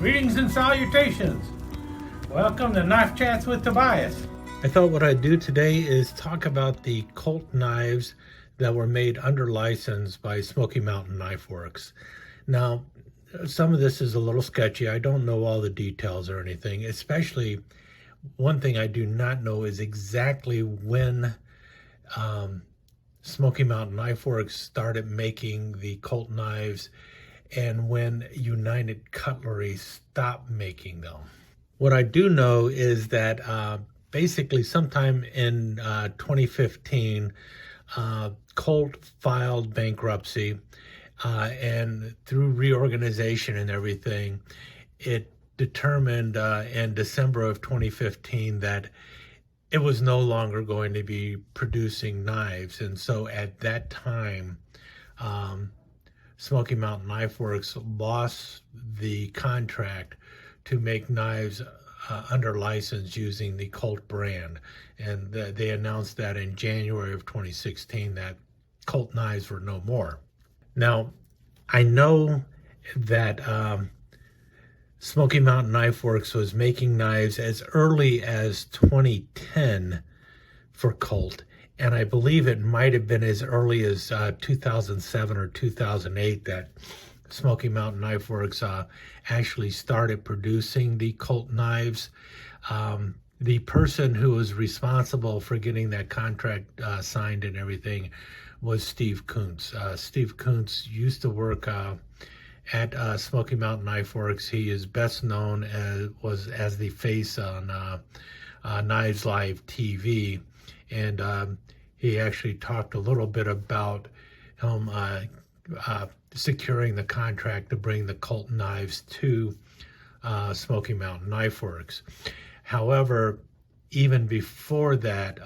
Greetings and salutations. Welcome to Knife Chats with Tobias. I thought what I'd do today is talk about the Colt knives that were made under license by Smoky Mountain Knife Works. Now, some of this is a little sketchy. I don't know all the details or anything, especially one thing I do not know is exactly when Smoky Mountain Knife Works started making the Colt knives and when United Cutlery stopped making them. What I do know is that basically sometime in 2015, Colt filed bankruptcy, and through reorganization and everything, it determined in December of 2015 that it was no longer going to be producing knives. And so at that time, Smoky Mountain Knife Works lost the contract to make knives under license using the Colt brand. And they announced that in January of 2016 that Colt knives were no more. Now, I know that Smoky Mountain Knife Works was making knives as early as 2010 for Colt, and I believe it might have been as early as 2007 or 2008 that Smoky Mountain Knife Works actually started producing the Colt knives. The person who was responsible for getting that contract signed and everything was Steve Kuntz. Steve Kuntz used to work at Smoky Mountain Knife Works. He is best known as the face on Knives Live TV, and he actually talked a little bit about him securing the contract to bring the Colt knives to Smoky Mountain Knife Works. However, even before that,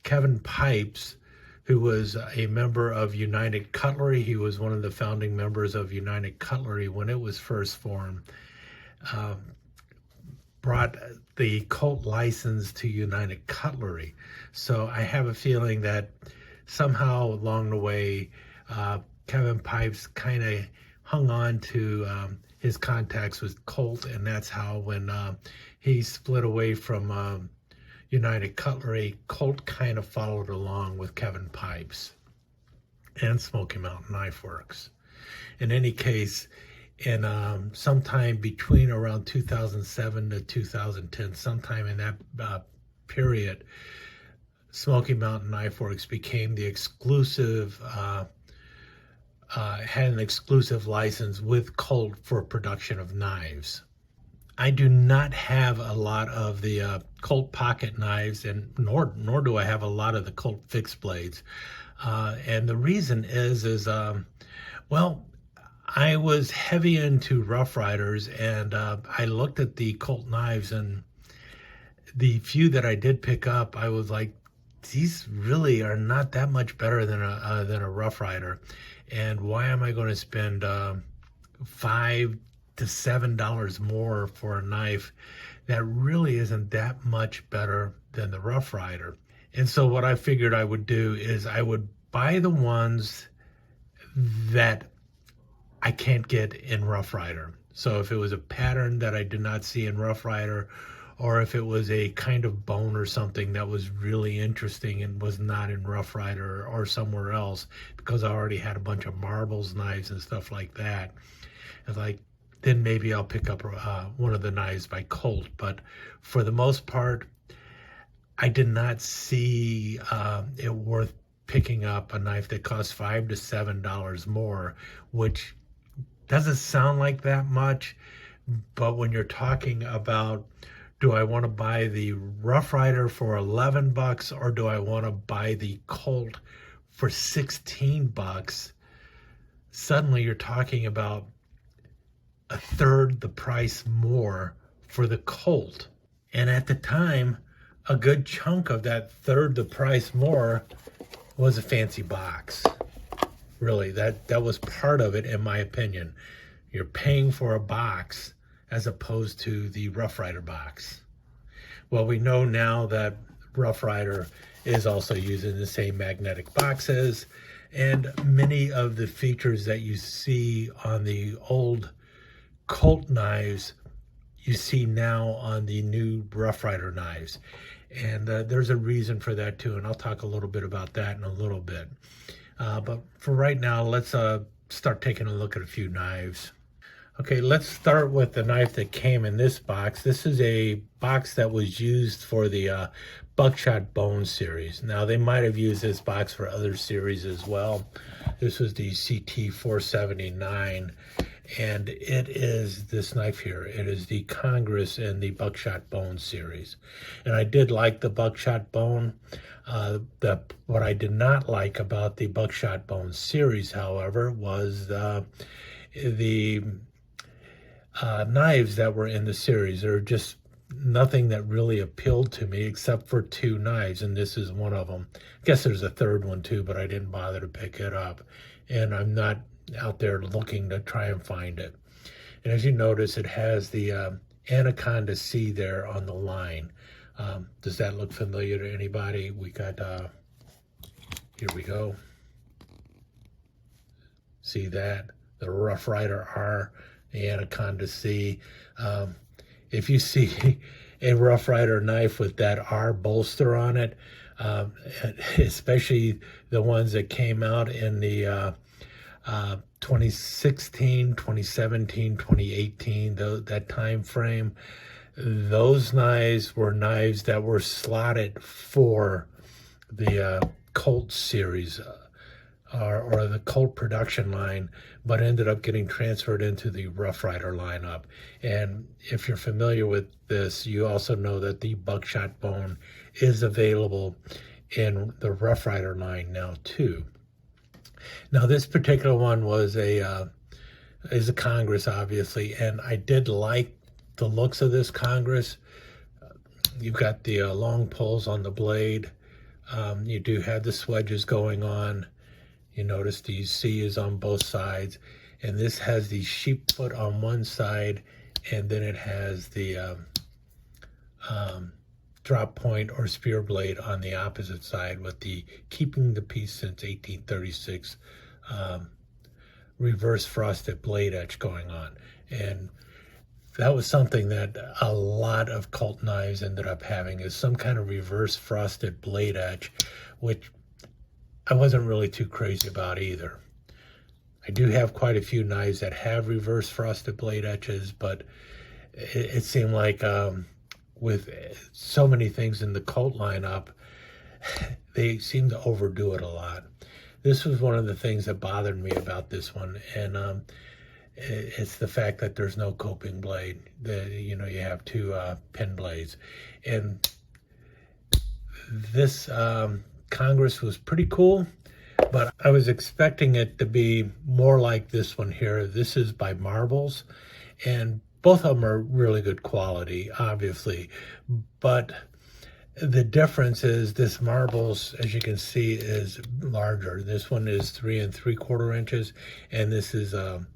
Kevin Pipes, who was a member of United Cutlery, he was one of the founding members of United Cutlery when it was first formed, brought the Colt license to United Cutlery. So I have a feeling that somehow along the way, Kevin Pipes kind of hung on to his contacts with Colt, and that's how when he split away from United Cutlery, Colt kind of followed along with Kevin Pipes and Smoky Mountain Knife Works. In any case, in sometime between around 2007 to 2010, sometime in that period, Smoky Mountain Knife Works became the exclusive, had an exclusive license with Colt for production of knives. I do not have a lot of the Colt pocket knives, and nor do I have a lot of the Colt fixed blades. And the reason is well, I was heavy into Rough Riders, and I looked at the Colt knives, and the few that I did pick up, I was like, these really are not that much better than a Rough Rider. And why am I going to spend $5 to $7 more for a knife that really isn't that much better than the Rough Rider? And so what I figured I would do is I would buy the ones that I can't get in Rough Rider. So if it was a pattern that I did not see in Rough Rider, or if it was a kind of bone or something that was really interesting and was not in Rough Rider or somewhere else, because I already had a bunch of marbles knives and stuff like that, it's like, then maybe I'll pick up one of the knives by Colt. But for the most part, I did not see it worth picking up a knife that costs $5 to $7 more, which doesn't sound like that much. But when you're talking about, do I want to buy the Rough Rider for $11 or do I want to buy the Colt for $16? Suddenly you're talking about a third the price more for the Colt. And at the time, a good chunk of that third the price more was a fancy box. Really, that was part of it, in my opinion. You're paying for a box as opposed to the Rough Rider box. Well, we know now that Rough Rider is also using the same magnetic boxes, and many of the features that you see on the old Colt knives you see now on the new Rough Rider knives. And there's a reason for that too, and I'll talk a little bit about that in a little bit. But for right now, let's start taking a look at a few knives. Okay, let's start with the knife that came in this box. This is a box that was used for the Buckshot Bone series. Now, they might have used this box for other series as well. This was the CT 479, and it is this knife here. It is the Congress in the Buckshot Bone series. And I did like the Buckshot Bone. What I did not like about the Buckshot Bone series, however, was the knives that were in the series. There are just nothing that really appealed to me except for two knives, and this is one of them. I guess there's a third one too, but I didn't bother to pick it up, and I'm not out there looking to try and find it. And as you notice, it has the Anaconda C there on the line. Does that look familiar to anybody? We got, here we go. See that? The Rough Rider R, the Anaconda C. If you see a Rough Rider knife with that R bolster on it, especially the ones that came out in the 2016, 2017, 2018, that time frame, those knives were knives that were slotted for the Colt series, or the Colt production line, but ended up getting transferred into the Rough Rider lineup. And if you're familiar with this, you also know that the Buckshot Bone is available in the Rough Rider line now too. Now, this particular one was is a Congress, obviously, and I did like the looks of this Congress. You've got the long pulls on the blade. You do have the swedges going on. You notice the C is on both sides, and this has the sheep foot on one side, and then it has the drop point or spear blade on the opposite side, with the keeping the piece since 1836 reverse frosted blade edge going on. And that was something that a lot of Colt knives ended up having, is some kind of reverse frosted blade edge, which I wasn't really too crazy about either. I do have quite a few knives that have reverse frosted blade edges, but it seemed like with so many things in the Colt lineup, they seem to overdo it a lot. This was one of the things that bothered me about this one, and it's the fact that there's no coping blade. You have two pin blades, and this Congress was pretty cool, but I was expecting it to be more like this one here. This is by Marbles, and both of them are really good quality, obviously, but the difference is this Marbles, as you can see, is larger. This one is 3 3/4 inches, and this is a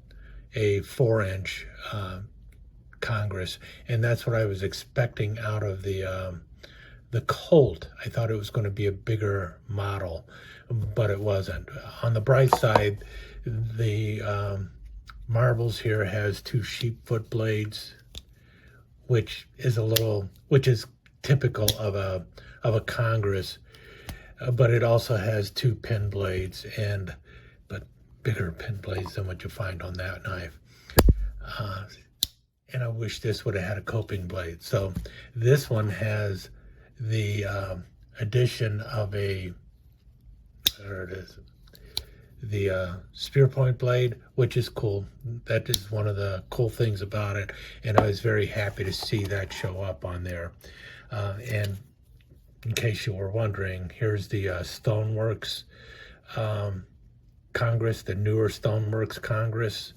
4-inch Congress, and that's what I was expecting out of the Colt. I thought it was going to be a bigger model, but it wasn't. On the bright side, the Marbles here has 2 sheep foot blades, which is typical of a Congress, but it also has 2 pin blades, but bigger pin blades than what you find on that knife. And I wish this would have had a coping blade. So this one has the addition of there it is, the spear point blade, which is cool. That is one of the cool things about it, and I was very happy to see that show up on there. And in case you were wondering, here's the Stoneworks Congress, the newer Stoneworks Congress.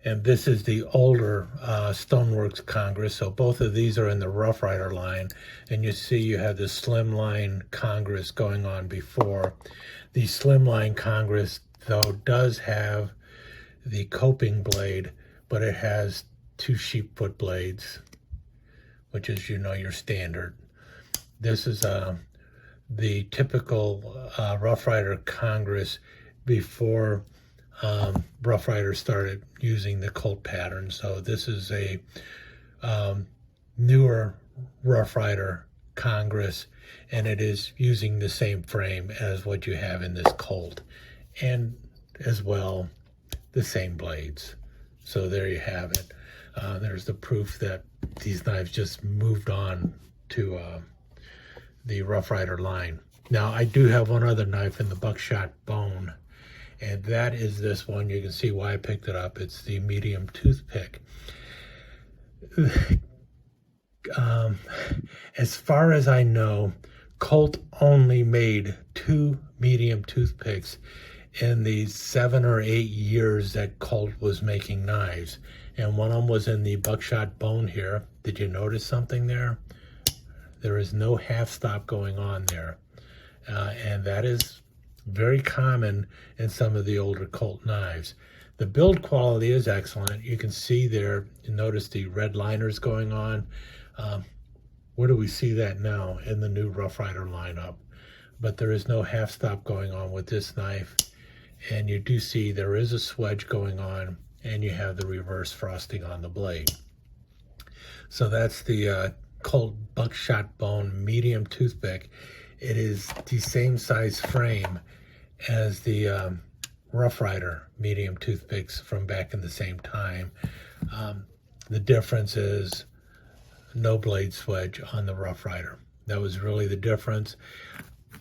And this is the older Stoneworks Congress. So both of these are in the Rough Rider line. And you see you have the Slimline Congress going on before. The Slimline Congress, though, does have the coping blade, but it has 2 sheep foot blades, which is, your standard. This is the typical Rough Rider Congress before Rough Rider started using the Colt pattern. So this is a newer Rough Rider Congress, and it is using the same frame as what you have in this Colt, and as well the same blades. So there you have it. There's the proof that these knives just moved on to the Rough Rider line. Now I do have one other knife in the buckshot bone, and that is this one. You can see why I picked it up. It's the medium toothpick. As far as I know, Colt only made 2 medium toothpicks in the 7 or 8 years that Colt was making knives. And one of them was in the buckshot bone here. Did you notice something there? There is no half stop going on there. And that is very common in some of the older Colt knives. The build quality is excellent. You can see there, you notice the red liners going on. Where do we see that now? In the new Rough Rider lineup. But there is no half stop going on with this knife. And you do see there is a swedge going on, and you have the reverse frosting on the blade. So that's the Colt buckshot bone medium toothpick. It is the same size frame as the Rough Rider medium toothpicks from back in the same time. The difference is no blade swedge on the Rough Rider. That was really the difference.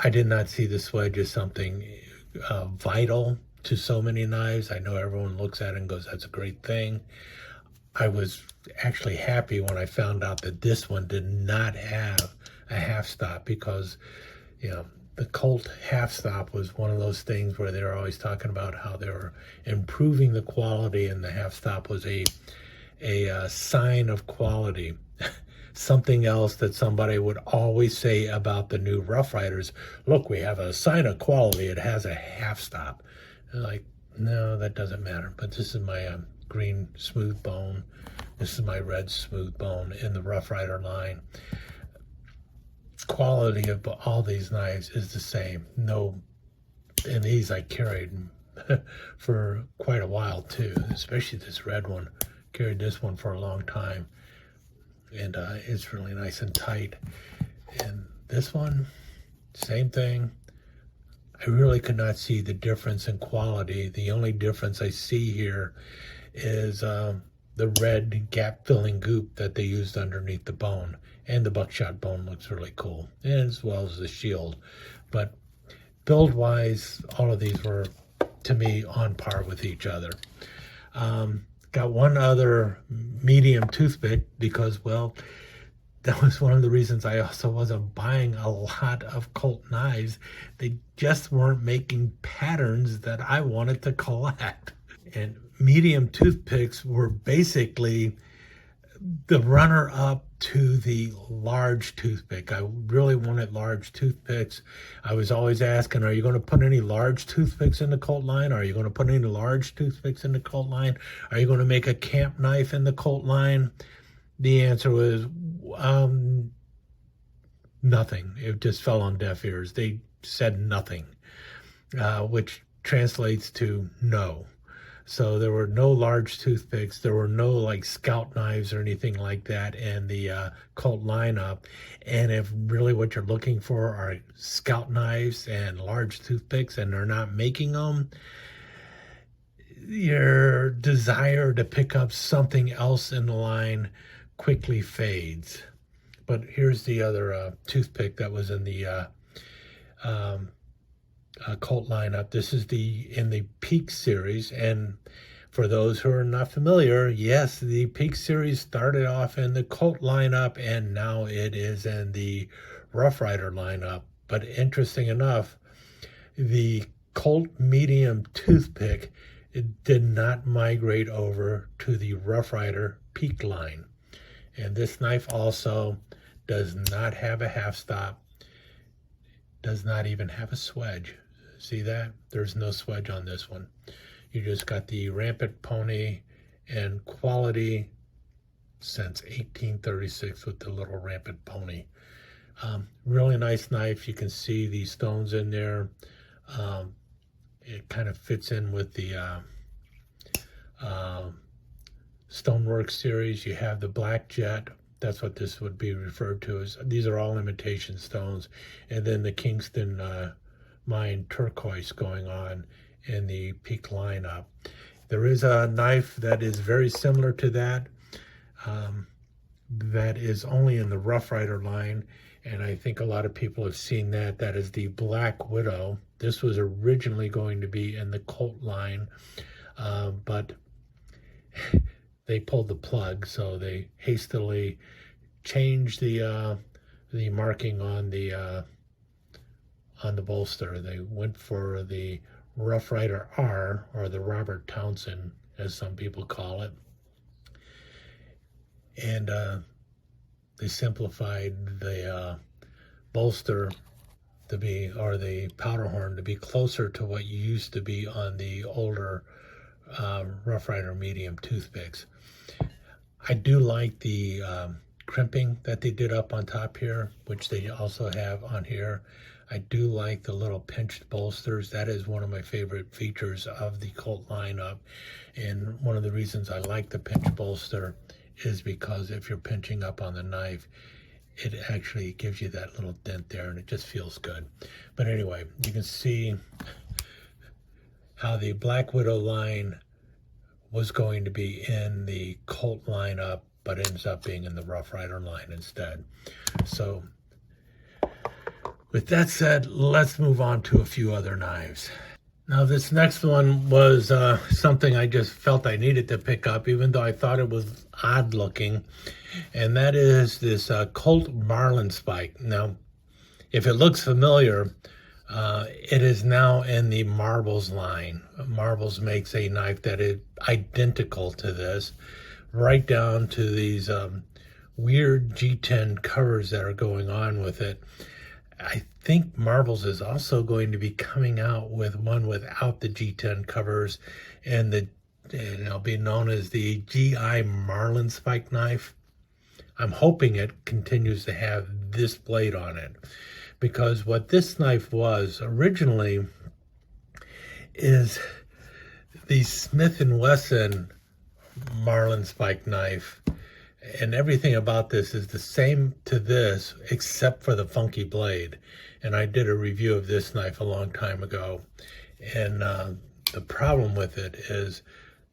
I did not see the swedge as something vital to so many knives. I know everyone looks at it and goes, that's a great thing. I was actually happy when I found out that this one did not have a half stop, because, you know, the Colt half stop was one of those things where they were always talking about how they were improving the quality, and the half stop was a sign of quality. Something else that somebody would always say about the new Rough Riders: look, we have a sign of quality, it has a half stop. And like, no, that doesn't matter. But this is my green smooth bone. This is my red smooth bone in the Rough Rider line. Quality of all these knives is the same. No, and these I carried for quite a while too, especially this red one. Carried this one for a long time, and it's really nice and tight. And this one, same thing. I really could not see the difference in quality. The only difference I see here is the red gap filling goop that they used underneath the bone. And the buckshot bone looks really cool, as well as the shield. But build wise, all of these were, to me, on par with each other. Got one other medium toothpick because, well, that was one of the reasons I also wasn't buying a lot of Colt knives. They just weren't making patterns that I wanted to collect. And medium toothpicks were basically the runner-up to the large toothpick. I really wanted large toothpicks. I was always asking, are you going to put any large toothpicks in the Colt line? Are you going to put any large toothpicks in the Colt line? Are you going to make a camp knife in the Colt line? The answer was nothing. It just fell on deaf ears. They said nothing, which translates to no. So there were no large toothpicks. There were no like scout knives or anything like that in the Colt lineup. And if really what you're looking for are scout knives and large toothpicks, and they're not making them, your desire to pick up something else in the line quickly fades. But here's the other toothpick that was in the Colt lineup. This is in the Peak series, and for those who are not familiar, yes, the Peak series started off in the Colt lineup, and now it is in the Rough Rider lineup. But interesting enough, the Colt medium toothpick did not migrate over to the Rough Rider Peak line. And this knife also does not have a half stop, does not even have a swedge. See that? There's no swedge on this one. You just got the rampant pony and quality since 1836 with the little rampant pony. Really nice knife. You can see these stones in there. It kind of fits in with the Stoneworks series. You have the Black Jet. That's what this would be referred to as. These are all imitation stones. And then the Kingston Mine Turquoise going on in the Peak lineup. There is a knife that is very similar to that. That is only in the Rough Rider line, and I think a lot of people have seen that. That is the Black Widow. This was originally going to be in the Colt line, but they pulled the plug, so they hastily changed the marking on the bolster. They went for the Rough Rider R, or the Robert Townsend, as some people call it. And they simplified the bolster to be, or the powder horn to be closer to what used to be on the older Rough Rider medium toothpicks. I do like the crimping that they did up on top here, which they also have on here. I do like the little pinched bolsters. That is one of my favorite features of the Colt lineup. And one of the reasons I like the pinch bolster is because if you're pinching up on the knife, it actually gives you that little dent there, and it just feels good. But anyway, you can see how the Black Widow line was going to be in the Colt lineup, but ends up being in the Rough Rider line instead. So with that said, let's move on to a few other knives. Now, this next one was something I just felt I needed to pick up, even though I thought it was odd looking, and that is this Colt Marlin Spike. Now, if it looks familiar, it is now in the Marbles line. Marbles makes a knife that is identical to this, right down to these weird G10 covers that are going on with it. I think Marbles is also going to be coming out with one without the G10 covers, and it'll be known as the GI Marlin Spike knife. I'm hoping it continues to have this blade on it, because what this knife was originally is the Smith & Wesson Marlin Spike knife. And everything about this is the same to this, except for the funky blade. And I did a review of this knife a long time ago. And the problem with it is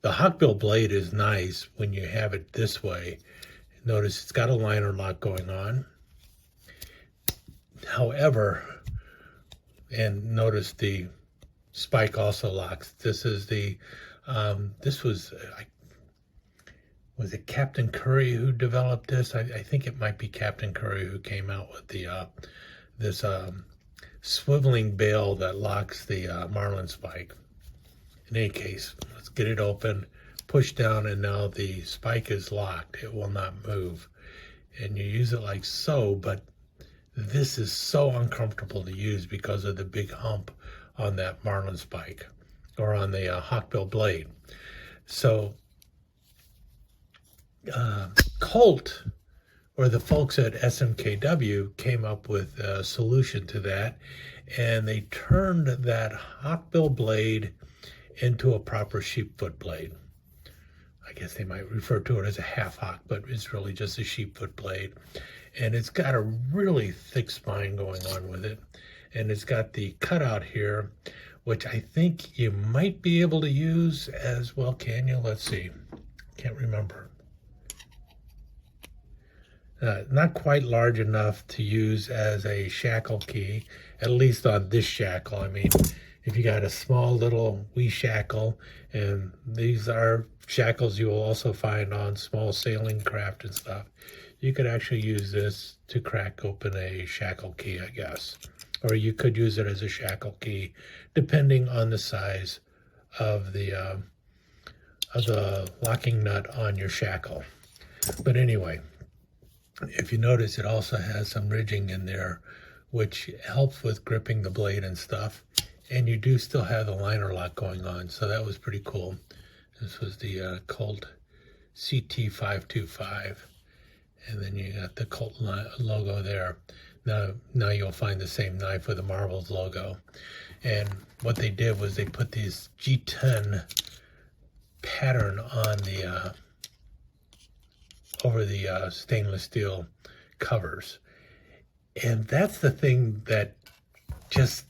the hawkbill blade is nice when you have it this way. Notice it's got a liner lock going on. However, and notice the spike also locks. This is the, was it Captain Curry who developed this? I think it might be Captain Curry who came out with the this swiveling bail that locks the Marlin Spike. In any case, let's get it open, push down, and now the spike is locked. It will not move. And you use it like so, but this is so uncomfortable to use because of the big hump on that Marlin Spike, or on the hawkbill blade. So Colt, or the folks at SMKW, came up with a solution to that, and they turned that hawkbill blade into a proper sheepfoot blade. I guess they might refer to it as a half hawk, but it's really just a sheepfoot blade. And it's got a really thick spine going on with it, and it's got the cutout here, which I think you might be able to use as well. Can you? Let's see. Can't remember. Not quite large enough to use as a shackle key, at least on this shackle. I mean, if you got a small little wee shackle, and these are shackles you will also find on small sailing craft and stuff, you could actually use this to crack open a shackle key, I guess. Or you could use it as a shackle key, depending on the size of the locking nut on your shackle. But anyway, if you notice, it also has some ridging in there, which helps with gripping the blade and stuff. And you do still have the liner lock going on, so that was pretty cool. This was the Colt CT525, and then you got the Colt logo there. Now you'll find the same knife with the Marbles logo. And what they did was they put this G10 pattern on the over the stainless steel covers. And that's the thing that just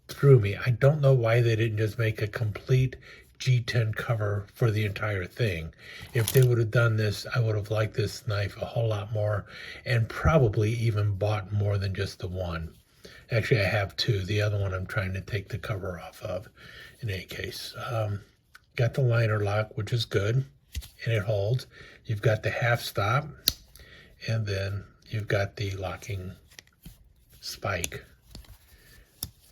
threw me. I don't know why they didn't just make a complete G10 cover for the entire thing. If they would have done this, I would have liked this knife a whole lot more, and probably even bought more than just the one. Actually, I have two. The other one I'm trying to take the cover off of. In any case, got the liner lock, which is good, and it holds. You've got the half stop, and then you've got the locking spike.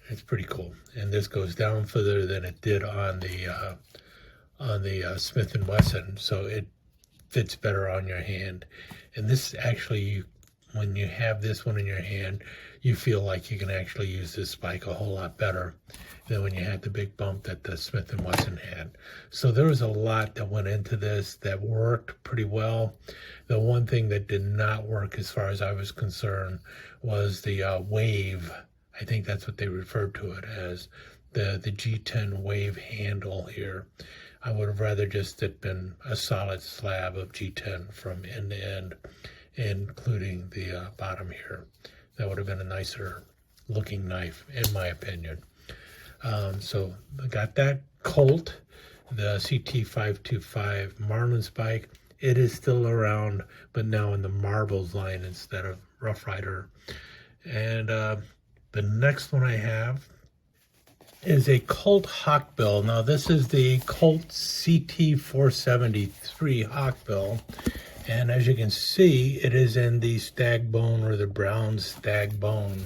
It's pretty cool, and this goes down further than it did on the Smith & Wesson, so it fits better on your hand. And this actually, when you have this one in your hand, you feel like you can actually use this spike a whole lot better than when you had the big bump that the Smith & Wesson had. So there was a lot that went into this that worked pretty well. The one thing that did not work, as far as I was concerned, was the wave. I think that's what they referred to it as, the G10 wave handle here. I would have rather just it been a solid slab of G10 from end to end, including the bottom here. That would have been a nicer looking knife, in my opinion. So I got that Colt, the CT525 Marlin spike. It is still around, but now in the Marbles line instead of Rough Rider. And the next one I have is a Colt Hawkbill. Now this is the Colt CT473 Hawkbill. And as you can see, it is in the stag bone, or the brown stag bone.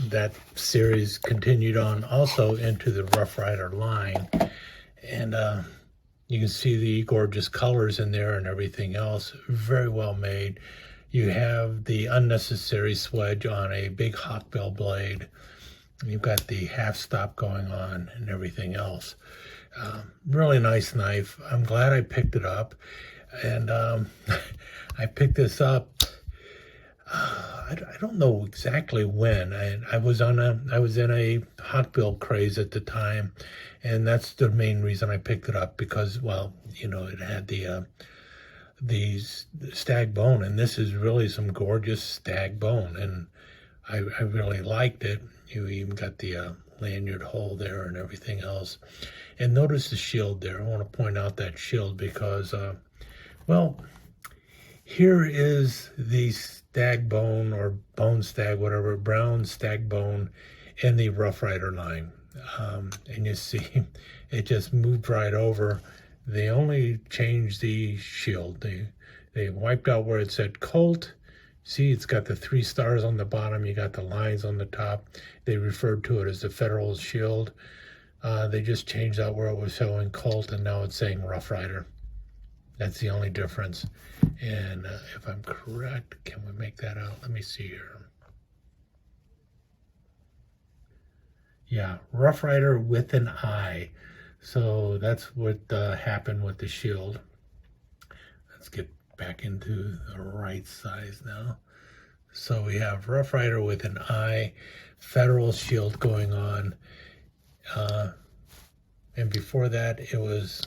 That series continued on also into the Rough Rider line. And you can see the gorgeous colors in there and everything else. Very well made. You have the unnecessary swedge on a big hawkbill blade. You've got the half stop going on and everything else. Really nice knife. I'm glad I picked it up. And I picked this up, I don't know exactly when. I was in a hawkbill craze at the time, and that's the main reason I picked it up, because, well, you know, it had the stag bone, and this is really some gorgeous stag bone, and I really liked it. You even got the lanyard hole there and everything else. And notice the shield there. I want to point out that shield because, well, here is the stag bone, or bone stag, whatever, brown stag bone in the Rough Rider line. And you see, it just moved right over. They only changed the shield. They wiped out where it said Colt. See, it's got the 3 stars on the bottom. You got the lines on the top. They referred to it as the Federal Shield. They just changed out where it was showing Colt, and now it's saying Rough Rider. That's the only difference. And if I'm correct, can we make that out? Let me see here. Yeah, Rough Rider with an I. So that's what happened with the shield. Let's get back into the right size now. So we have Rough Rider with an I, Federal Shield going on. And before that, it was,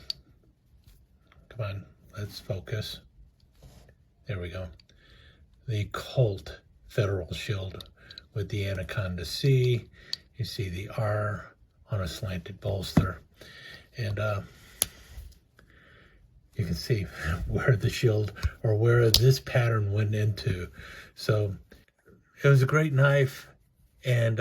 come on, let's focus. There we go. The Colt Federal Shield with the Anaconda C. You see the R on a slanted bolster. And you can see where the shield, or where this pattern went into. So it was a great knife, and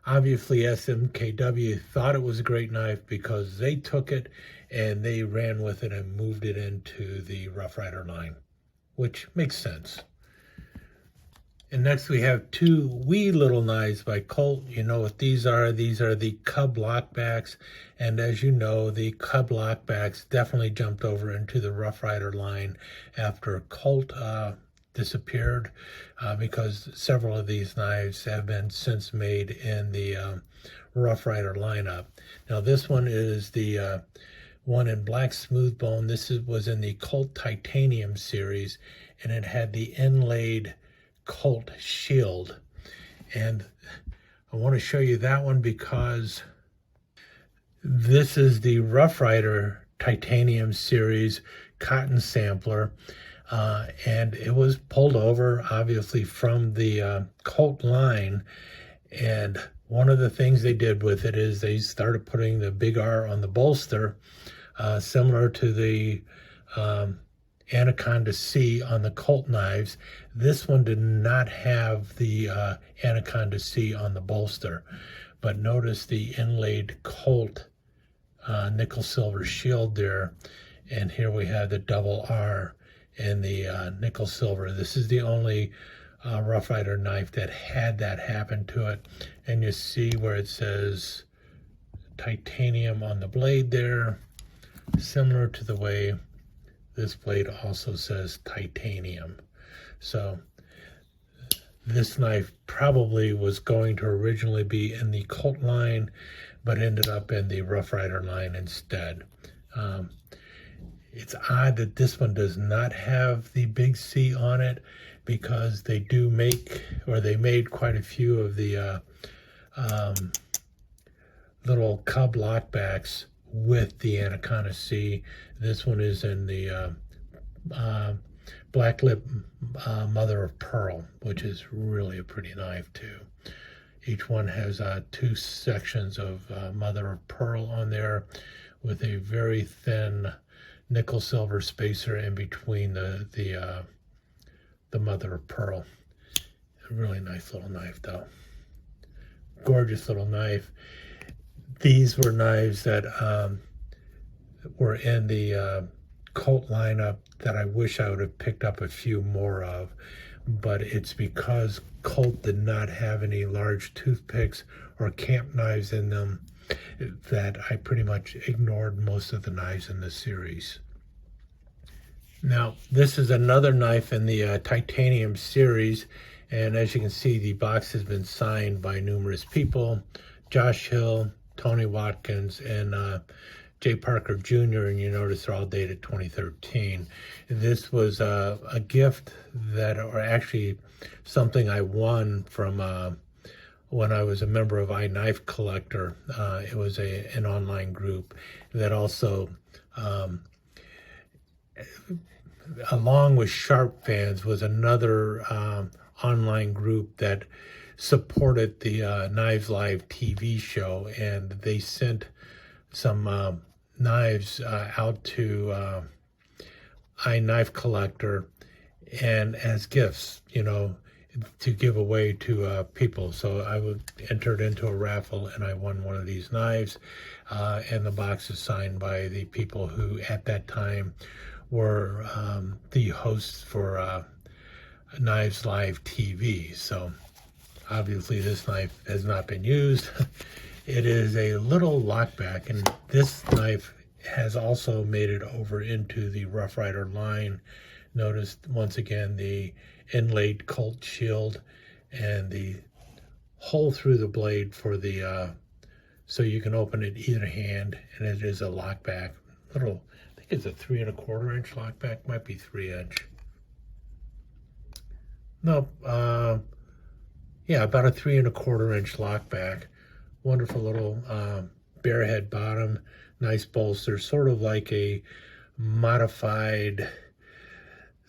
obviously SMKW thought it was a great knife because they took it and they ran with it and moved it into the Rough Rider line, which makes sense. And next we have 2 wee little knives by Colt. You know what these are. These are the Cub lockbacks. And as you know, the Cub lockbacks definitely jumped over into the Rough Rider line after Colt disappeared, because several of these knives have been since made in the Rough Rider lineup. Now this one is the one in black smooth bone. This was in the Colt Titanium series, and it had the inlaid Colt shield. And I want to show you that one because this is the Rough Rider Titanium Series cotton sampler, and it was pulled over obviously from the Colt line. And one of the things they did with it is they started putting the big R on the bolster, similar to the Anaconda C on the Colt knives. This one did not have the Anaconda C on the bolster, but notice the inlaid Colt nickel silver shield there, and here we have the double R and the nickel silver. This is the only Rough Rider knife that had that happen to it, and you see where it says titanium on the blade there, similar to the way this blade also says titanium. So this knife probably was going to originally be in the Colt line, but ended up in the Rough Rider line instead. It's odd that this one does not have the big C on it, because they do make, or they made quite a few of the little cub lockbacks with the Anaconda C. This one is in the Black Lip Mother of Pearl, which is really a pretty knife too. Each one has 2 sections of Mother of Pearl on there, with a very thin nickel silver spacer in between the Mother of Pearl. A really nice little knife though. Gorgeous little knife. These were knives that were in the Colt lineup that I wish I would have picked up a few more of, but it's because Colt did not have any large toothpicks or camp knives in them that I pretty much ignored most of the knives in this series. Now, this is another knife in the titanium series, and as you can see, the box has been signed by numerous people: Josh Hill, Tony Watkins, and J. Parker Jr., and you notice they're all dated 2013. This was a gift that, or actually something I won from when I was a member of iKnife Collector. It was an online group that also, along with Sharp Fans, was another online group that supported the Knives Live TV show, and they sent some knives out to iKnife Collector and as gifts, you know, to give away to people. So I entered into a raffle and I won one of these knives, and the box is signed by the people who at that time were the hosts for Knives Live TV. So obviously this knife has not been used. It is a little lockback, and this knife has also made it over into the Rough Rider line. Notice once again the inlaid Colt shield and the hole through the blade for the so you can open it either hand, and it is a lockback. Little, I think it's a 3 1/4 inch lockback, might be 3 inch. No, yeah, about a 3 1/4 inch lockback. Wonderful little bear head bottom, nice bolster, sort of like a modified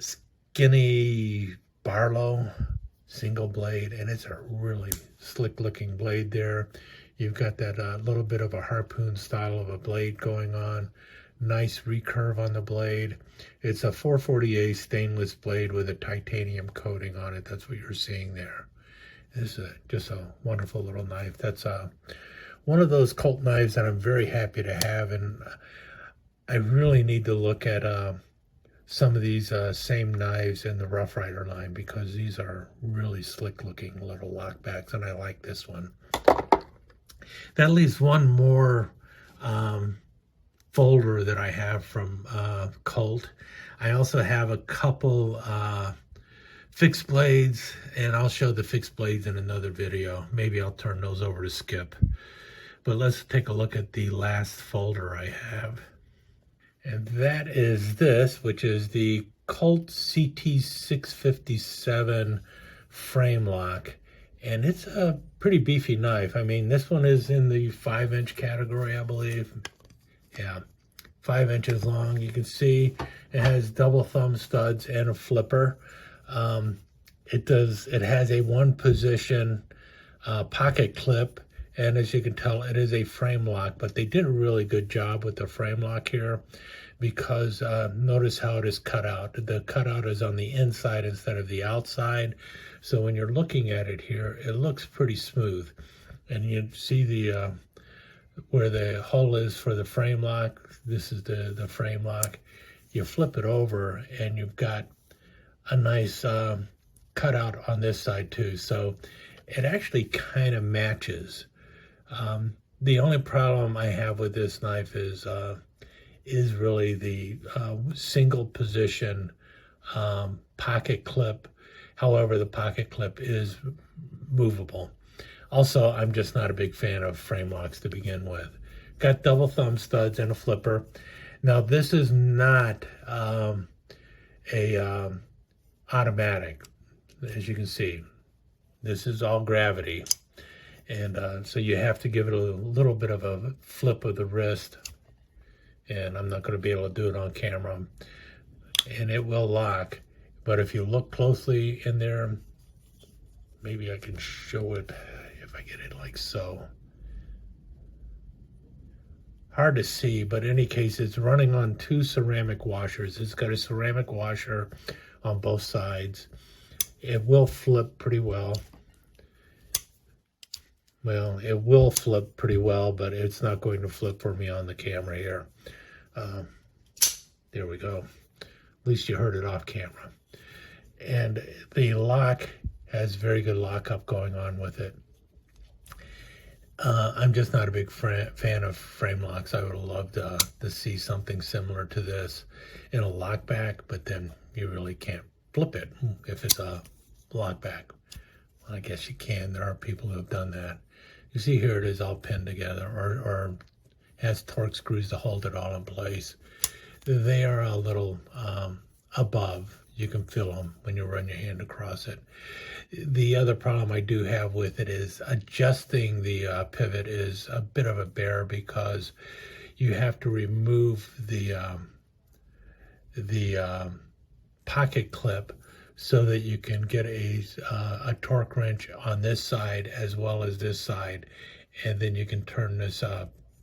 skinny Barlow single blade, and it's a really slick looking blade there. You've got that little bit of a harpoon style of a blade going on. Nice recurve on the blade. It's a 440A stainless blade with a titanium coating on it. That's what you're seeing there. This is just a wonderful little knife. That's one of those Colt knives that I'm very happy to have, and I really need to look at some of these same knives in the Rough Rider line, because these are really slick looking little lockbacks, and I like this one. That leaves one more folder that I have from Colt. I also have a couple fixed blades, and I'll show the fixed blades in another video. Maybe I'll turn those over to Skip. But let's take a look at the last folder I have. And that is this, which is the Colt CT657 frame lock. And it's a pretty beefy knife. I mean, this one is in the 5-inch category, I believe. Yeah, 5 inches long. You can see it has double thumb studs and a flipper. It has a one position pocket clip, and as you can tell, it is a frame lock, but they did a really good job with the frame lock here, because notice how it is cut out. The cutout is on the inside instead of the outside, so when you're looking at it here, it looks pretty smooth. And you see the where the hole is for the frame lock. This is the frame lock. You flip it over and you've got a nice cutout on this side too, so it actually kind of matches. The only problem I have with this knife is really the single position pocket clip. However, the pocket clip is movable. Also, I'm just not a big fan of frame locks to begin with. Got double thumb studs and a flipper. Now, this is not a automatic, as you can see. This is all gravity. And so you have to give it a little bit of a flip of the wrist. And I'm not going to be able to do it on camera. And it will lock. But if you look closely in there, maybe I can show it if I get it like so. Hard to see, but in any case, it's running on 2 ceramic washers. It's got a ceramic washer on both sides. It will flip pretty well. Well, it will flip pretty well, but it's not going to flip for me on the camera here. There we go. At least you heard it off camera. And the lock has very good lockup going on with it. I'm just not a big fan of frame locks. I would have loved to see something similar to this in a lockback, but then you really can't flip it if it's a lockback. Well, I guess you can. There are people who have done that. You see here it is all pinned together, or has torque screws to hold it all in place. They are a little above. You can feel them when you run your hand across it. The other problem I do have with it is adjusting the pivot is a bit of a bear, because you have to remove the pocket clip so that you can get a torque wrench on this side as well as this side, and then you can turn this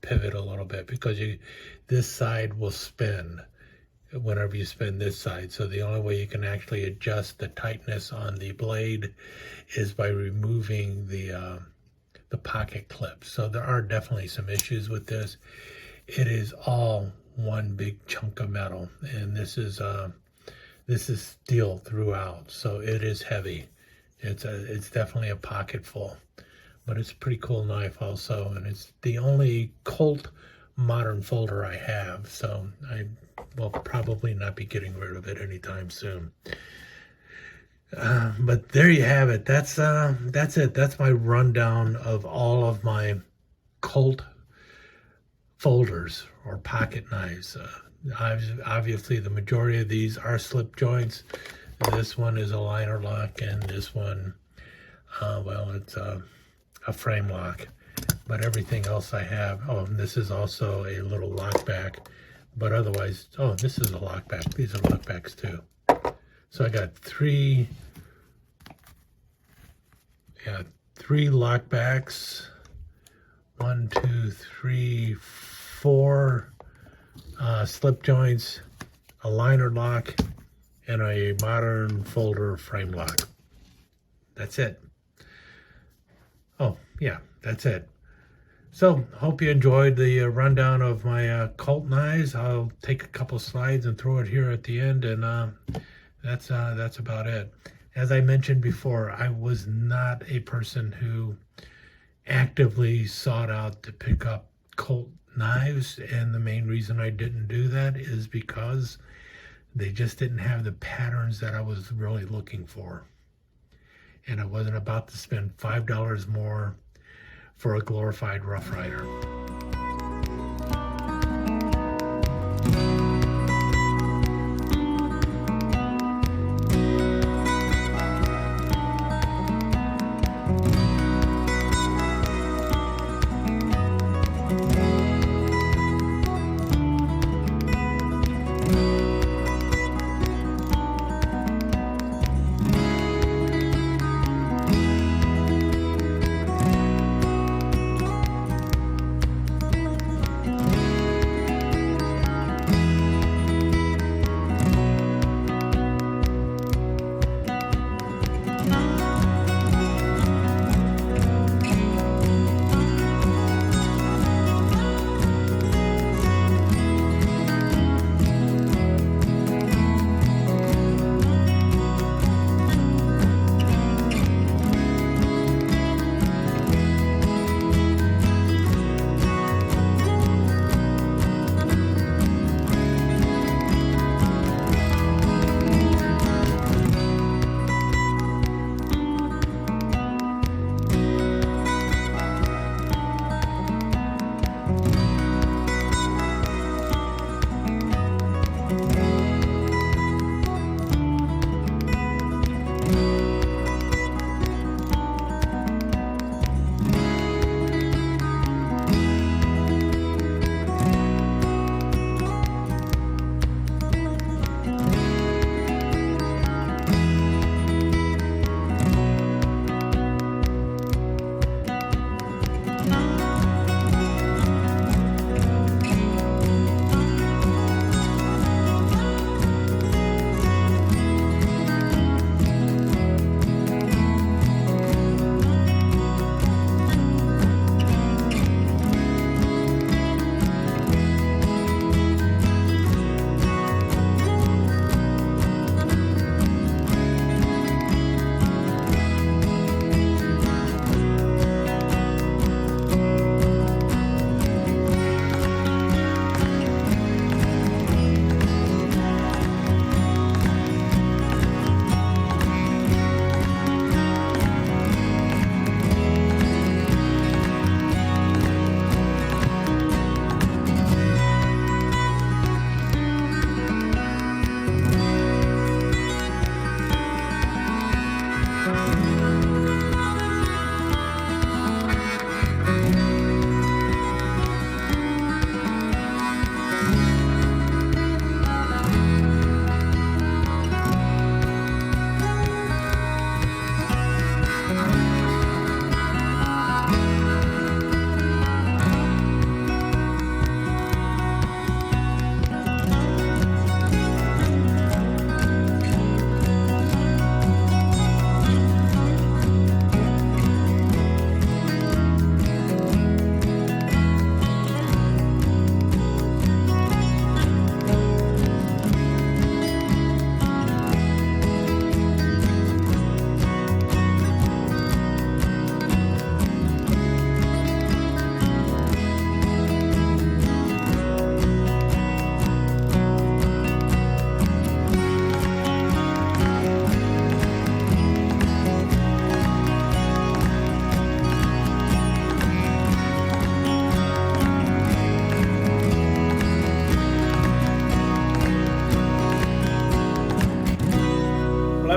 pivot a little bit, because this side will spin whenever you spin this side. So the only way you can actually adjust the tightness on the blade is by removing the pocket clip. So there are definitely some issues with this. It is all one big chunk of metal, and this is steel throughout, so it is heavy. It's definitely a pocket full, but it's a pretty cool knife also, and it's the only Colt modern folder I have, so I will probably not be getting rid of it anytime soon. But there you have it. That's it. That's my rundown of all of my Colt folders or pocket knives. Obviously, the majority of these are slip joints. This one is a liner lock, and this one, well, it's a frame lock. But everything else I have, oh, and this is also a little lockback. But otherwise, oh, this is a lockback. These are lockbacks too. So I got three lockbacks. 1, 2, 3, 4 slip joints, a liner lock, and a modern folder frame lock. That's it. Oh, yeah, that's it. So, hope you enjoyed the rundown of my Colt knives. I'll take a couple slides and throw it here at the end, and that's about it. As I mentioned before, I was not a person who actively sought out to pick up Colt knives, and the main reason I didn't do that is because they just didn't have the patterns that I was really looking for. And I wasn't about to spend $5 more for a glorified Rough Rider.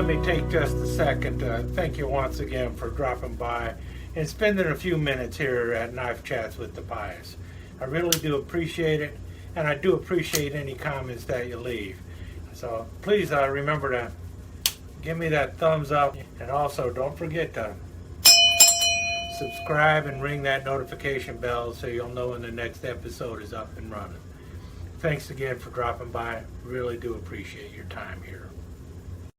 me take just a second to thank you once again for dropping by and spending a few minutes here at Knife Chats with Tobias. I really do appreciate it, and I do appreciate any comments that you leave. So please remember to give me that thumbs up, and also don't forget to subscribe and ring that notification bell so you'll know when the next episode is up and running. Thanks again for dropping by. Really do appreciate your time here.